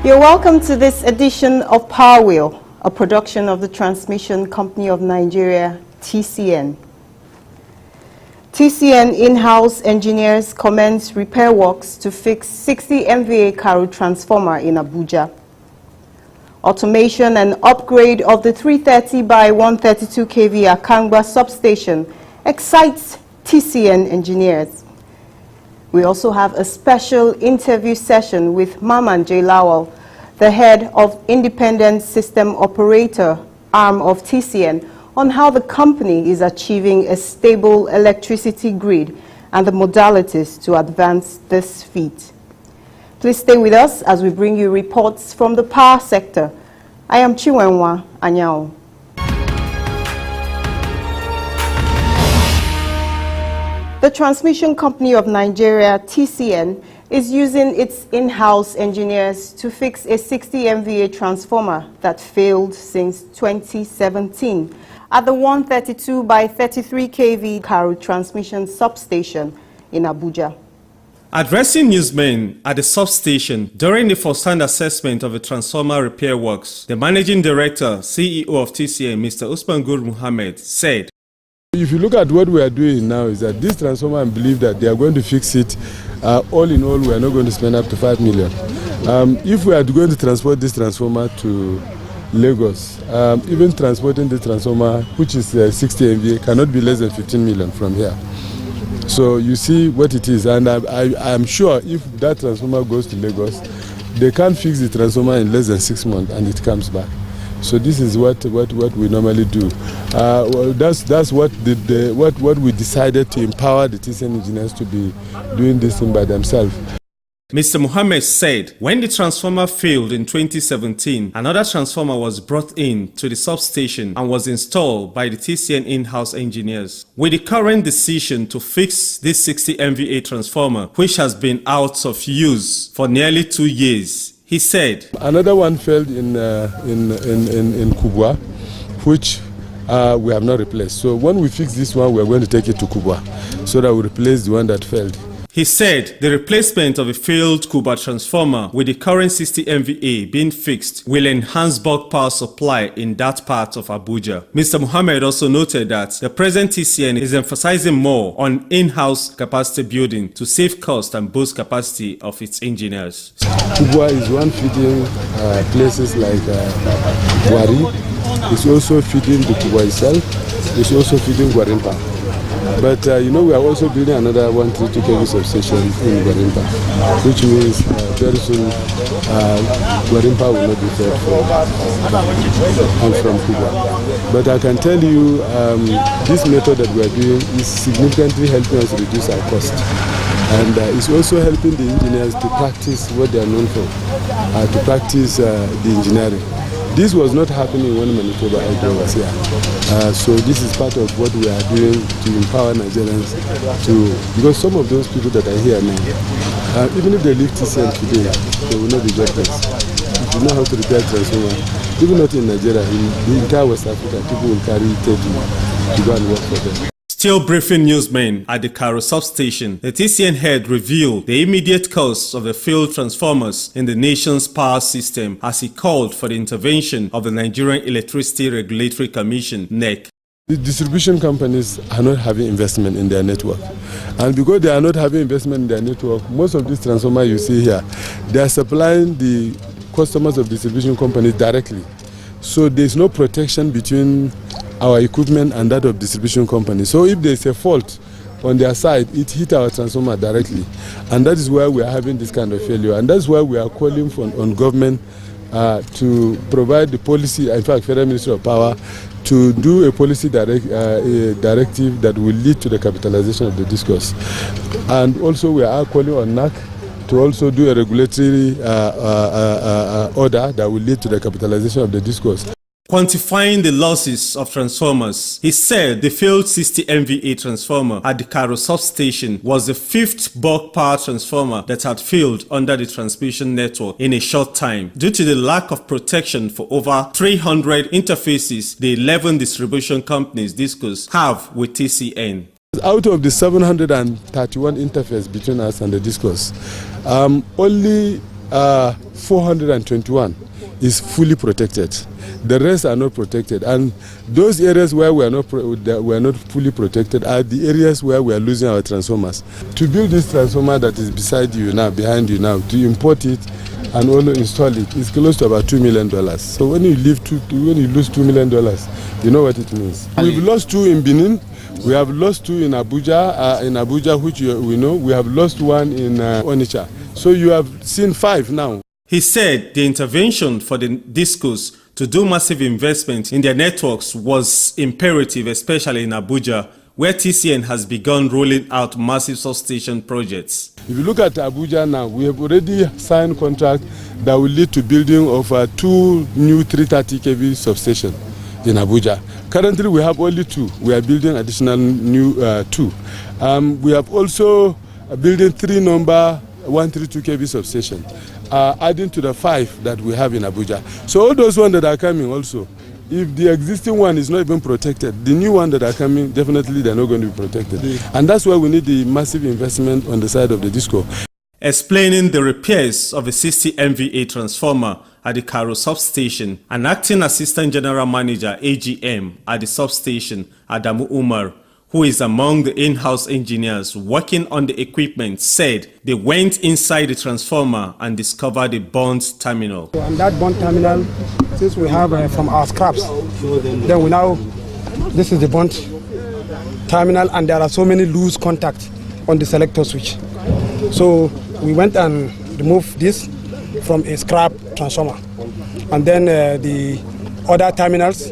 You're welcome to this edition of Power Wheel, a production of the Transmission Company of Nigeria, TCN. TCN in-house engineers commence repair works to fix 60 MVA Karu transformer in Abuja. Automation and upgrade of the 330 by 132 kV Akangba substation excites TCN engineers. We also have a special interview session with Maman J. Lawal, the head of Independent System Operator arm of TCN, on how the company is achieving a stable electricity grid and the modalities to advance this feat. Please stay with us as we bring you reports from the power sector. I am Chiwenwa Anyao. The Transmission Company of Nigeria, TCN, is using its in-house engineers to fix a 60 MVA transformer that failed since 2017 at the 132 by 33 kV Karu transmission substation in Abuja. Addressing newsmen at the substation during the first-hand assessment of the transformer repair works, the Managing Director, CEO of TCN, Mr. Usman Gur Muhammad, said, "If you look at what we are doing now is that this transformer, I believe that they are going to fix it. All in all, we are not going to spend up to 5 million. If we are going to transport this transformer to Lagos, even transporting the transformer, which is 60 MVA, cannot be less than 15 million from here. So you see what it is, and I am sure if that transformer goes to Lagos, they can't fix the transformer in less than 6 months and it comes back. So this is what we normally do. Well, that's what we decided to empower the TCN engineers to be doing this thing by themselves. Mr. Mohammed said when the transformer failed in 2017, another transformer was brought in to the substation and was installed by the TCN in-house engineers. With the current decision to fix this 60 MVA transformer, which has been out of use for nearly 2 years, he said, another one failed in Kubwa, which we have not replaced. So when we fix this one, we are going to take it to Kubwa so that we replace the one that failed. He said the replacement of a failed Kubwa transformer with the current 60 MVA being fixed will enhance bulk power supply in that part of Abuja. Mr. Mohammed also noted that the present TCN is emphasizing more on in-house capacity building to save cost and boost capacity of its engineers. Kubwa is one feeding places like Gwari. It's also feeding the Kubwa itself. It's also feeding Gwarimpa. But we are also building another 132 kV substation in Gwarimpa, which means very soon Gwarimpa will not be fed from Kubwa. But I can tell you this method that we are doing is significantly helping us reduce our cost. And it's also helping the engineers to practice what they are known for, to practice the engineering. This was not happening when Manitoba Hydro was here. So this is part of what we are doing to empower Nigerians because some of those people that are here now, even if they leave TCN today, they will not be jobless. If you know how to repair transformer, even not in Nigeria, in the entire West Africa, people will carry tape to go and work for them. Still briefing newsmen at the Karu substation, the TCN head revealed the immediate cause of the failed transformers in the nation's power system as he called for the intervention of the Nigerian Electricity Regulatory Commission, NEC. The distribution companies are not having investment in their network. And because they are not having investment in their network, most of these transformers you see here, they are supplying the customers of distribution companies directly. So there is no protection between our equipment and that of distribution companies. So if there is a fault on their side, it hit our transformer directly. And that is why we are having this kind of failure. And that's why we are calling on government to provide the policy, in fact, Federal Ministry of Power, to do a policy directive that will lead to the capitalization of the discourse. And also we are calling on NAC to also do a regulatory order that will lead to the capitalization of the discourse. Quantifying the losses of transformers, he said the failed 60 MVA transformer at the Karu substation was the 5th bulk power transformer that had failed under the transmission network in a short time due to the lack of protection for over 300 interfaces the 11 distribution companies discos have with TCN. Out of the 731 interfaces between us and the discos, only 421 is fully protected. The rest are not protected, and those areas where we are not fully protected are the areas where we are losing our transformers. To build this transformer that is beside you now, behind you now, to import it and also install it is close to about $2 million. So when you lose $2 million, you know what it means. We've lost 2 in Benin. We have lost 2 in Abuja, which we know. We have lost 1 in Onitsha. So you have seen 5 now. He said the intervention for the discos to do massive investment in their networks was imperative, especially in Abuja, where TCN has begun rolling out massive substation projects. If you look at Abuja now, we have already signed contract that will lead to building of 2 new 330 kV substations in Abuja. Currently, we have only 2. We are building additional new 2. We have also building 3 number 132 kV substation, adding to the 5 that we have in Abuja. So all those ones that are coming also, if the existing one is not even protected, the new one that are coming, definitely they're not going to be protected. And that's why we need the massive investment on the side of the disco. Explaining the repairs of a 60 MVA transformer at the Karo substation, an acting assistant general manager AGM at the substation, Adamu Umar, who is among the in-house engineers working on the equipment, said they went inside the transformer and discovered a burnt terminal. So on that burnt terminal, since we have from our scraps, then this is the burnt terminal, and there are so many loose contacts on the selector switch. So we went and removed this from a scrap transformer. And then the other terminals,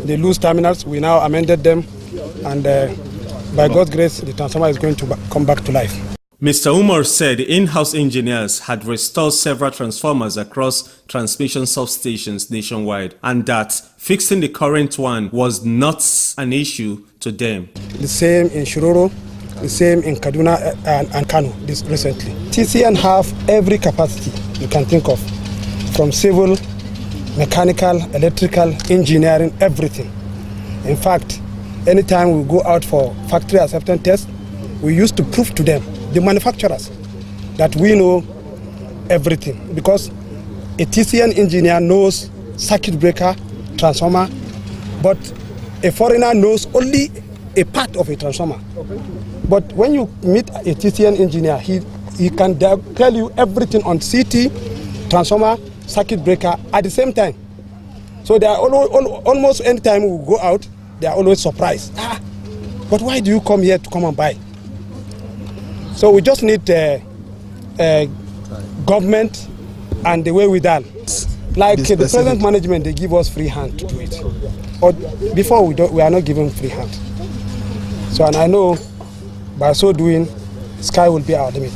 the loose terminals, we now amended them, and by God's grace, the transformer is going to come back to life. Mr. Umar said the in-house engineers had restored several transformers across transmission substations nationwide, and that fixing the current one was not an issue to them. The same in Shiroro, the same in Kaduna and Kano this recently. TCN have every capacity you can think of, from civil, mechanical, electrical, engineering, everything. In fact, anytime we go out for factory acceptance tests, we used to prove to them, the manufacturers, that we know everything, because a TCN engineer knows circuit breaker, transformer, but a foreigner knows only a part of a transformer. But when you meet a TCN engineer, he can tell you everything on CT, transformer, circuit breaker at the same time. So they are almost any time we go out, they are always surprised. But why do you come here to come and buy? So we just need government and the way we done. Like the present management, they give us free hand to do it. But before we are not given free hand. So, and I know by so doing, sky will be our limit.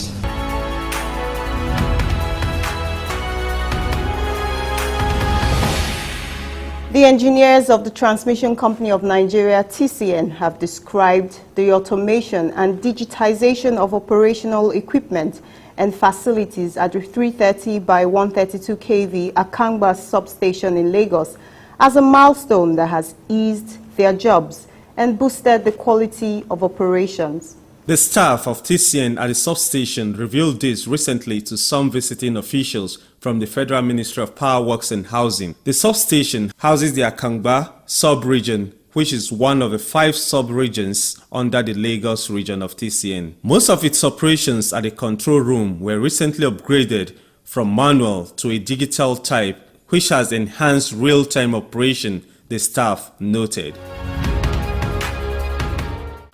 The engineers of the Transmission Company of Nigeria, TCN, have described the automation and digitization of operational equipment and facilities at the 330 by 132 kV Akangba substation in Lagos as a milestone that has eased their jobs and boosted the quality of operations. The staff of TCN at the substation revealed this recently to some visiting officials from the Federal Ministry of Power Works and Housing. The substation houses the Akangba sub-region, which is one of the 5 sub-regions under the Lagos region of TCN. Most of its operations at the control room were recently upgraded from manual to a digital type, which has enhanced real-time operation, the staff noted.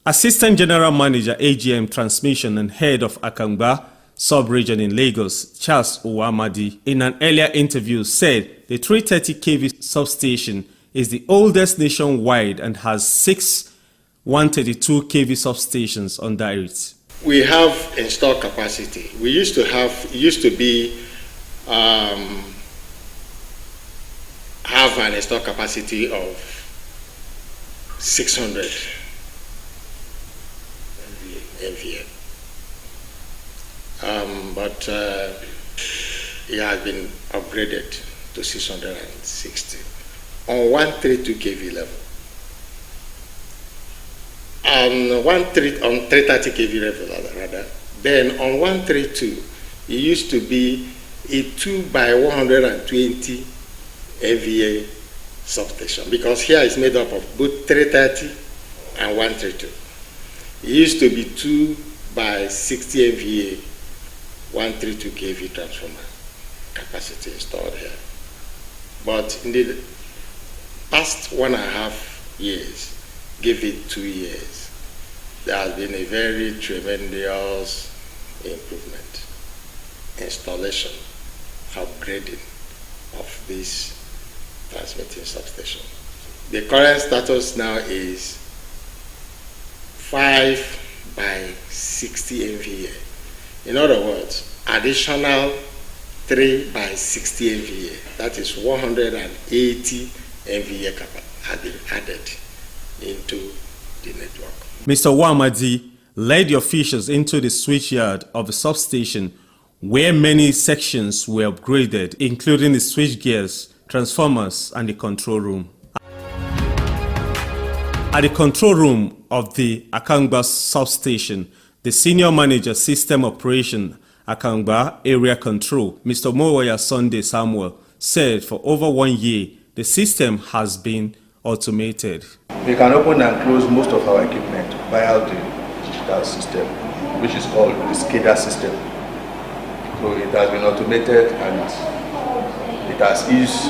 Assistant General Manager AGM Transmission and Head of Akangba Sub-Region in Lagos, Charles Owamadi, in an earlier interview said the 330 kV substation is the oldest nationwide and has 6 132 kV substations under it. We have installed capacity. We used to have an installed capacity of 600 MVA. But it has been upgraded to 660 on 132 kV level. On 330 kV level rather. Then on 132, it used to be a 2 by 120 MVA substation, because here it's made up of both 330 and 132. It used to be 2 by 60 MVA 132 kV transformer capacity installed here. But in the past 1.5 years, give it 2 years, there has been a very tremendous improvement, installation, upgrading of this transmitting substation. The current status now is 5 by 60 MVA. In other words, additional 3 by 60 MVA, that is 180 MVA have been added into the network. Mr. Wamadi led the officials into the switchyard of the substation, where many sections were upgraded, including the switch gears, transformers, and the control room. At the control room of the Akangba substation, the senior manager system operation, Akangba Area Control, Mr. Mowaya Sunday Samuel, said for over 1 year, the system has been automated. We can open and close most of our equipment via the digital system, which is called the SCADA system. So it has been automated and it has eased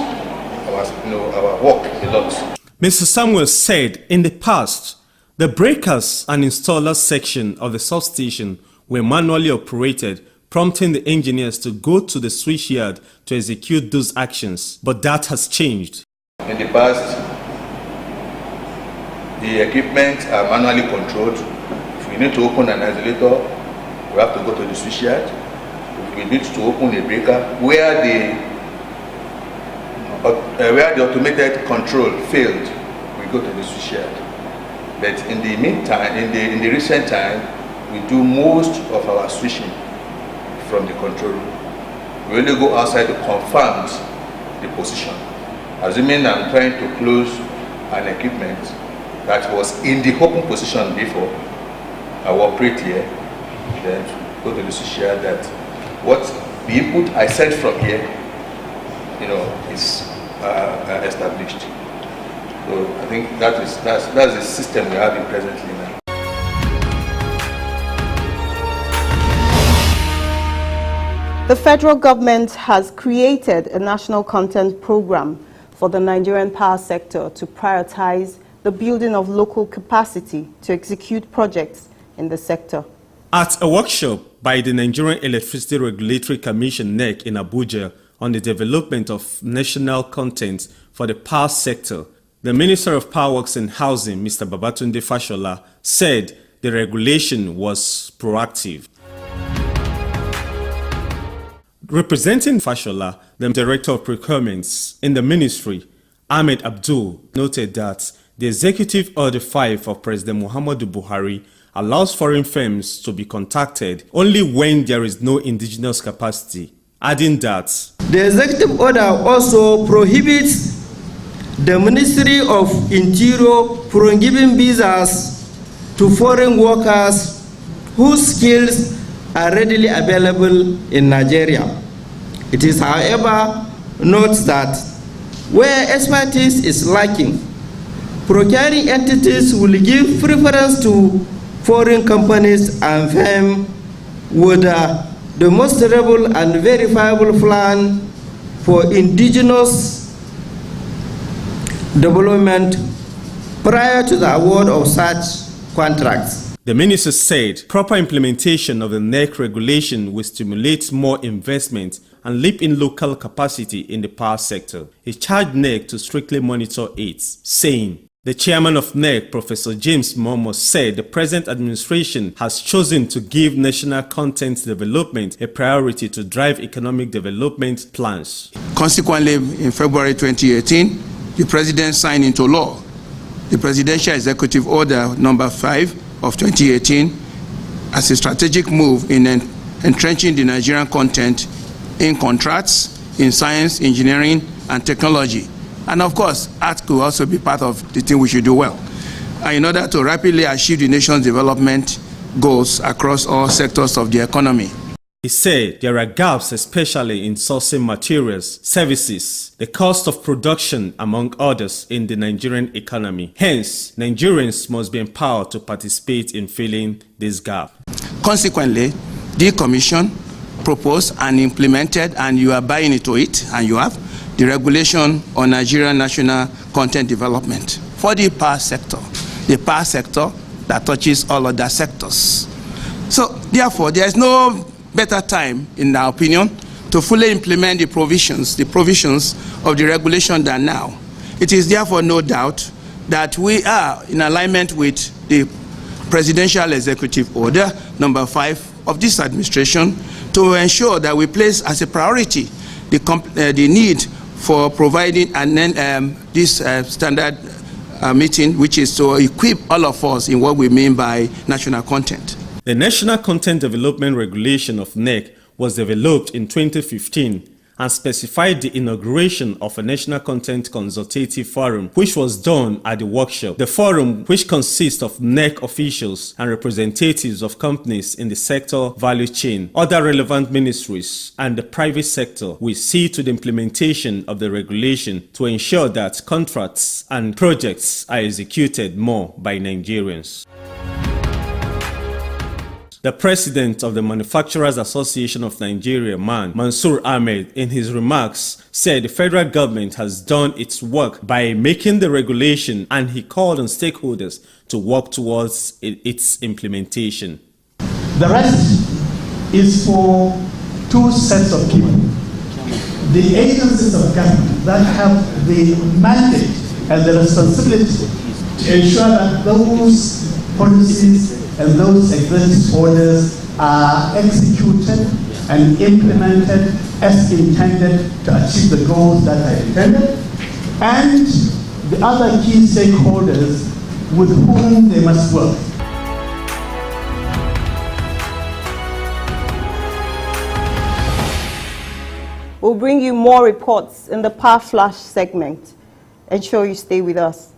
our work a lot. Mr. Samuel said in the past, the breakers and installers section of the substation were manually operated, prompting the engineers to go to the switchyard to execute those actions. But that has changed. In the past, the equipment are manually controlled. If we need to open an isolator, we have to go to the switchyard. If we need to open a breaker, where the automated control failed, we go to the switchyard. But in the meantime, in the recent time, we do most of our switching from the control room. We only go outside to confirm the position. Assuming I'm trying to close an equipment that was in the open position before, I will operate here, then go to the switchyard that what the input I sent from here, is established. So I think that's the system we have presently now. The federal government has created a national content program for the Nigerian power sector to prioritize the building of local capacity to execute projects in the sector. At a workshop by the Nigerian Electricity Regulatory Commission (NEC) in Abuja on the development of national content for the power sector, the Minister of Power Works and Housing, Mr. Babatunde Fashola, said the regulation was proactive. Representing Fashola, the Director of Procurements in the ministry, Ahmed Abdul, noted that the Executive Order 5 of President Muhammadu Buhari allows foreign firms to be contacted only when there is no indigenous capacity, adding that the Executive Order also prohibits the Ministry of Interior from giving visas to foreign workers whose skills are readily available in Nigeria. It is, however, notes that where expertise is lacking, procuring entities will give preference to foreign companies and firms with a demonstrable and verifiable plan for indigenous development prior to the award of such contracts. The minister said proper implementation of the NEC regulation will stimulate more investment and leap in local capacity in the power sector. He charged NEC to strictly monitor it, saying, the chairman of NEC, Professor James Momo, said the present administration has chosen to give national content development a priority to drive economic development plans. Consequently, in February 2018, the President signed into law the Presidential Executive Order number 5 of 2018 as a strategic move in entrenching the Nigerian content in contracts, in science, engineering, and technology. And of course, art could also be part of the thing we should do well. And in order to rapidly achieve the nation's development goals across all sectors of the economy. He said there are gaps, especially in sourcing materials, services, the cost of production, among others, in the Nigerian economy. Hence, Nigerians must be empowered to participate in filling this gap. Consequently, the Commission proposed and implemented, and you are buying into it, and you have, the regulation on Nigerian national content development for the power sector that touches all other sectors. So, therefore, there is no better time, in our opinion, to fully implement the provisions of the regulation than now. It is therefore no doubt that we are in alignment with the Presidential Executive Order number 5 of this administration to ensure that we place as a priority the need for providing this standard meeting, which is to equip all of us in what we mean by national content. The National Content Development Regulation of NEC was developed in 2015 and specified the inauguration of a National Content Consultative Forum, which was done at the workshop. The forum, which consists of NEC officials and representatives of companies in the sector value chain, other relevant ministries, and the private sector, will see to the implementation of the regulation to ensure that contracts and projects are executed more by Nigerians. The president of the Manufacturers Association of Nigeria, MAN, Mansour Ahmed, in his remarks, said the federal government has done its work by making the regulation, and he called on stakeholders to work towards its implementation. The rest is for two sets of people. The agencies of government that have the mandate and the responsibility to ensure that those policies and those executive orders are executed and implemented as intended to achieve the goals that are intended, and the other key stakeholders with whom they must work. We'll bring you more reports in the Power Flash segment. Ensure you stay with us.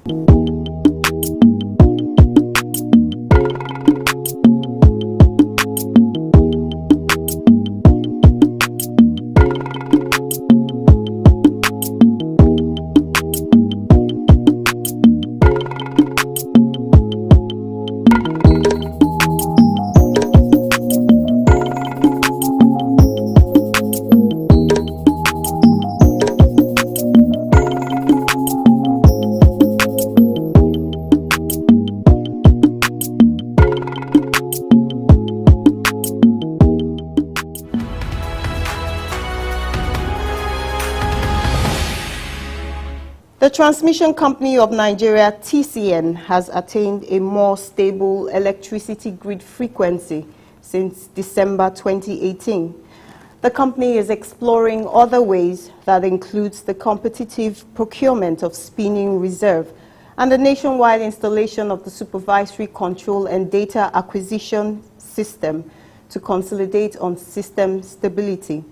The Transmission Company of Nigeria, TCN, has attained a more stable electricity grid frequency since December 2018. The company is exploring other ways that includes the competitive procurement of spinning reserve and the nationwide installation of the supervisory control and data acquisition system to consolidate on system stability.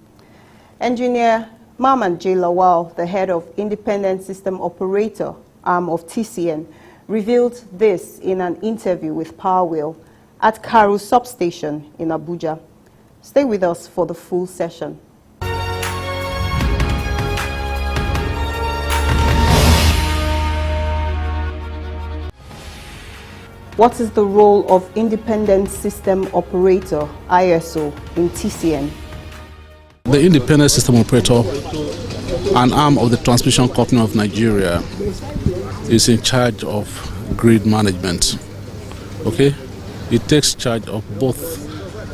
Engineer Maman J. Lawal, the head of Independent System Operator arm of TCN, revealed this in an interview with Powerwheel at Karu Substation in Abuja. Stay with us for the full session. What is the role of Independent System Operator, ISO, in TCN? The Independent System Operator, an arm of the Transmission Company of Nigeria, is in charge of grid management. Okay? It takes charge of both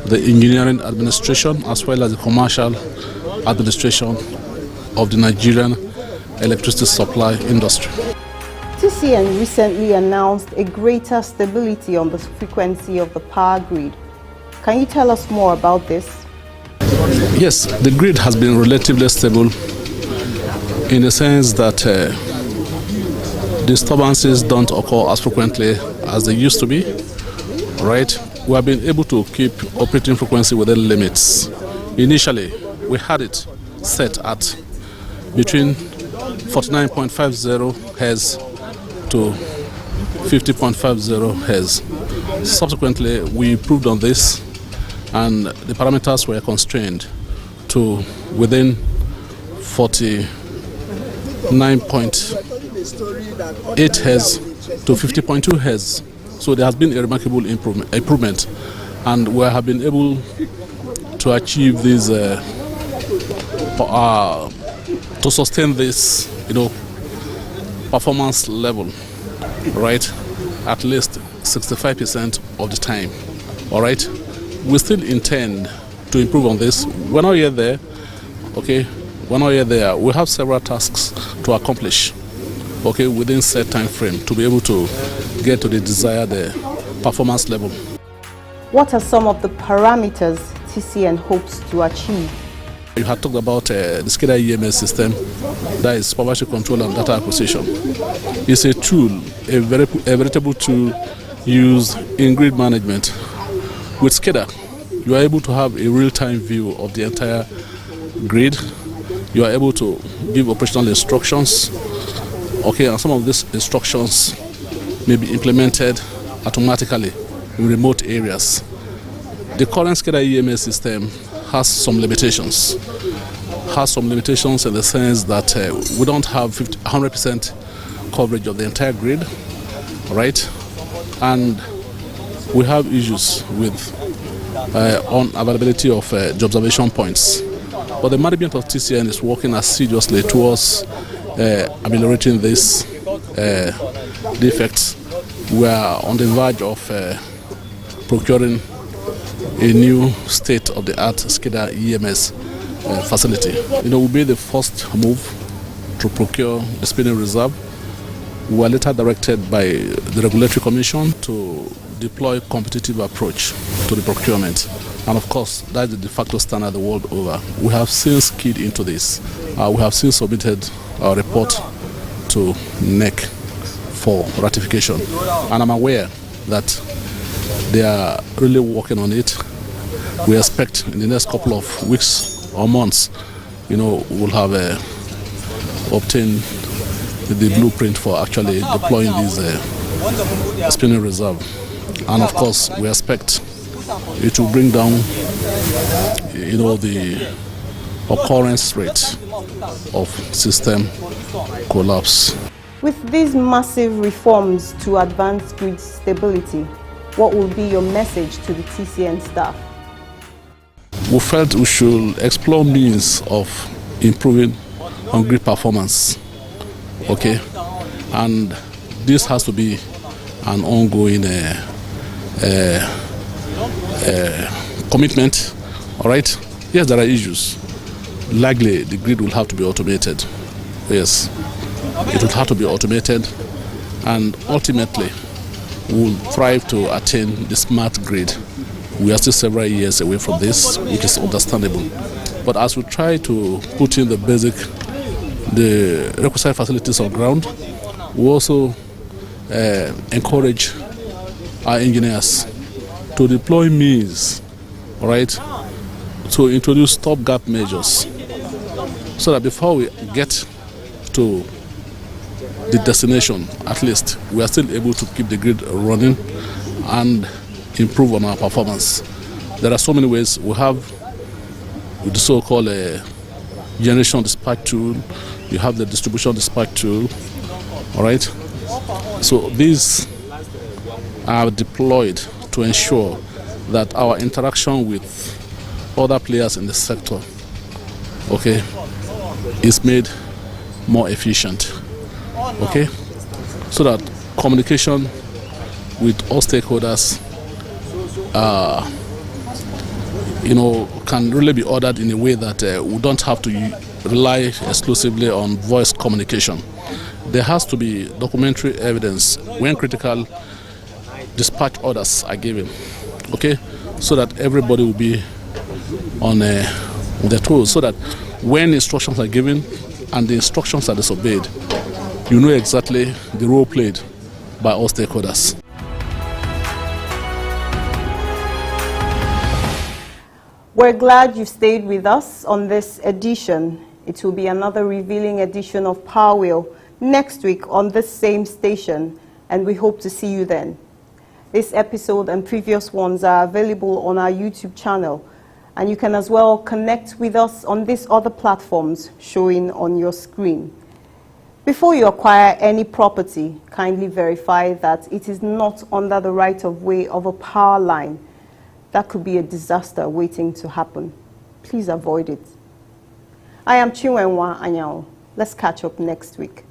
the engineering administration as well as the commercial administration of the Nigerian electricity supply industry. TCN recently announced a greater stability on the frequency of the power grid. Can you tell us more about this? Yes, the grid has been relatively stable in the sense that disturbances don't occur as frequently as they used to be, right? We have been able to keep operating frequency within limits. Initially, we had it set at between 49.50 Hz to 50.50 Hz. Subsequently, we improved on this and the parameters were constrained to within 49.8 Hz to 50.2 Hz. So there has been a remarkable improvement, and we have been able to achieve this, to sustain this, performance level, right, at least 65% of the time. All right, we still intend to improve on this. We're not yet there, okay? We're not yet there. We have several tasks to accomplish, okay, within set time frame to be able to get to the desired performance level. What are some of the parameters TCN hopes to achieve? You had talked about the SCADA EMS system, that is supervisory control and data acquisition. It's a tool, a veritable tool used in grid management. With SCADA, you are able to have a real-time view of the entire grid. You are able to give operational instructions, okay, and some of these instructions may be implemented automatically in remote areas. The current SCADA EMS system has some limitations. In the sense that we don't have 100% coverage of the entire grid, right? And we have issues with unavailability of job observation points. But the management of TCN is working assiduously towards ameliorating these defects. We are on the verge of procuring a new state-of-the-art SCADA EMS facility. We made the first move to procure the spinning reserve. We were later directed by the Regulatory Commission to deploy a competitive approach to the procurement. And of course, that is the de facto standard the world over. We have since keyed into this. We have since submitted our report to NEC for ratification. And I'm aware that they are really working on it. We expect in the next couple of weeks or months, we'll have obtained the blueprint for actually deploying these spinning reserve. And of course, we expect it will bring down, the occurrence rate of system collapse. With these massive reforms to advance grid stability, what will be your message to the TCN staff? We felt we should explore means of improving on grid performance, okay? And this has to be an ongoing commitment, all right? Yes, there are issues. Likely, the grid will have to be automated. Yes, it will have to be automated, and ultimately, we will thrive to attain the smart grid. We are still several years away from this, which is understandable. But as we try to put in the requisite facilities on ground, we also encourage our engineers to deploy means, all right, to introduce stopgap measures, so that before we get to the destination, at least we are still able to keep the grid running and improve on our performance. There are so many ways. We have the so-called generation dispatch tool. You have the distribution dispatch tool. All right. So these are deployed to ensure that our interaction with other players in the sector, okay, is made more efficient. Okay, so that communication with all stakeholders can really be ordered in a way that we don't have to rely exclusively on voice communication. There has to be documentary evidence when critical dispatch orders are given, okay, so that everybody will be on their toes, so that when instructions are given and the instructions are disobeyed, you know exactly the role played by all stakeholders. We're glad you stayed with us on this edition. It will be another revealing edition of Power Wheel next week on this same station, and we hope to see you then. This episode and previous ones are available on our YouTube channel, and you can as well connect with us on these other platforms showing on your screen. Before you acquire any property, kindly verify that it is not under the right-of-way of a power line. That could be a disaster waiting to happen. Please avoid it. I am Chinwenwa Anyao. Let's catch up next week.